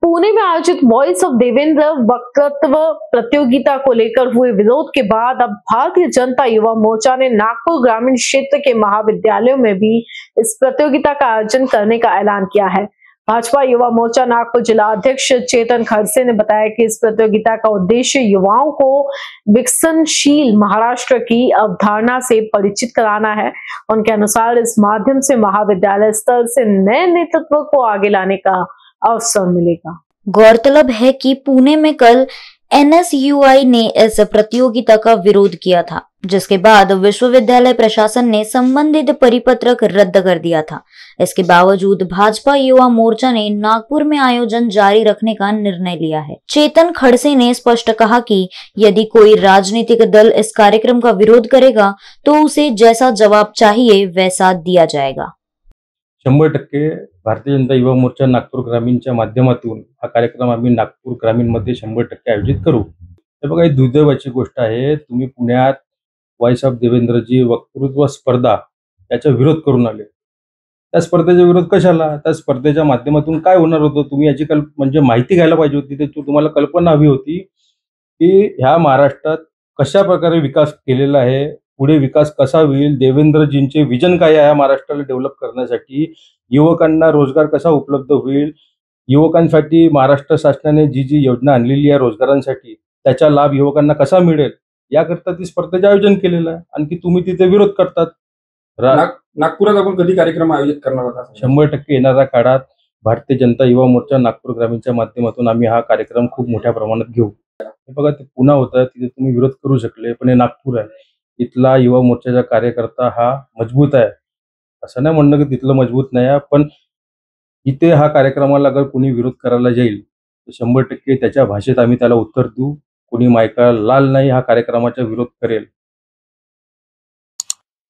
पुणे में आयोजित voice of Devendra वक्तृत्व प्रतियोगिता को लेकर हुए विरोध के बाद अब भारतीय जनता युवा मोर्चा ने नागपुर ग्रामीण क्षेत्र के महाविद्यालयों में भी इस प्रतियोगिता का आयोजन करने का ऐलान किया है। भाजपा युवा मोर्चा नागपुर जिला अध्यक्ष चेतन खड़से ने बताया कि इस प्रतियोगिता का उद्देश्य युवाओं को विकसनशील महाराष्ट्र की अवधारणा से परिचित कराना है। उनके अनुसार इस माध्यम से महाविद्यालय स्तर से नए नेतृत्व को आगे लाने का अवसर मिलेगा। गौरतलब है कि पुणे में कल एनएसयूआई ने इस प्रतियोगिता का विरोध किया था, जिसके बाद विश्वविद्यालय प्रशासन ने संबंधित परिपत्रक रद्द कर दिया था। इसके बावजूद भाजपा युवा मोर्चा ने नागपुर में आयोजन जारी रखने का निर्णय लिया है। चेतन खड़से ने स्पष्ट कहा कि यदि कोई राजनीतिक दल इस कार्यक्रम का विरोध करेगा तो उसे जैसा जवाब चाहिए वैसा दिया जाएगा। 100% भारतीय जनता युवा मोर्चा नागपूर ग्रामीणच्या माध्यमातून हा कार्यक्रम आम्ही नागपूर ग्रामीणमध्ये 100% आयोजित करू। हे बघा, ही दुर्दैवाची गोष्ट आहे। तुम्ही पुण्यात व्हॉइस ऑफ देवेंद्रजी वक्तृत्व स्पर्धा याचा विरोध करून आले। त्या स्पर्धेचा विरोध कशाला? त्या स्पर्धेच्या माध्यमातून काय होणार होतं? तुम्ही याची म्हणजे माहिती घ्यायला पाहिजे होती। ते तुम्हाला कल्पना हवी होती की ह्या महाराष्ट्रात कशा प्रकारे विकास केलेला आहे, पुढे विकास कसा होईल, देवेंद्रजींचे विजन काय आहे महाराष्ट्राला डेव्हलप करण्यासाठी, युवकांना रोजगार कसा उपलब्ध होईल, युवकांसाठी महाराष्ट्र शासनाने जी जी योजना आणलेली आहे रोजगारांसाठी त्याचा लाभ युवकांना कसा मिळेल याकरता ती स्पर्धेचे आयोजन केलेलं आहे। आणखी तुम्ही तिथे विरोध करतात। नागपुरात आपण कधी कार्यक्रम आयोजित करणार आहात? 100% येणाऱ्या काळात भारतीय जनता युवा मोर्चा नागपूर ग्रामीणच्या माध्यमातून आम्ही हा कार्यक्रम खूप मोठ्या प्रमाणात घेऊ। हे बघा, ते पुन्हा होतं तिथे तुम्ही विरोध करू शकले, पण हे नागपूर आहे। इथला युवा मोर्चाचा कार्यकर्ता हा मजबूत आहे। असं नाही म्हणणं की तिथलं मजबूत नाही आहे, पण इथे हा कार्यक्रमाला अगर कोणी विरोध करायला जाईल तर 100% त्याच्या भाषेत आम्ही त्याला उत्तर देऊ। कोणी मायका लाल नाही हा कार्यक्रमाचा विरोध करेल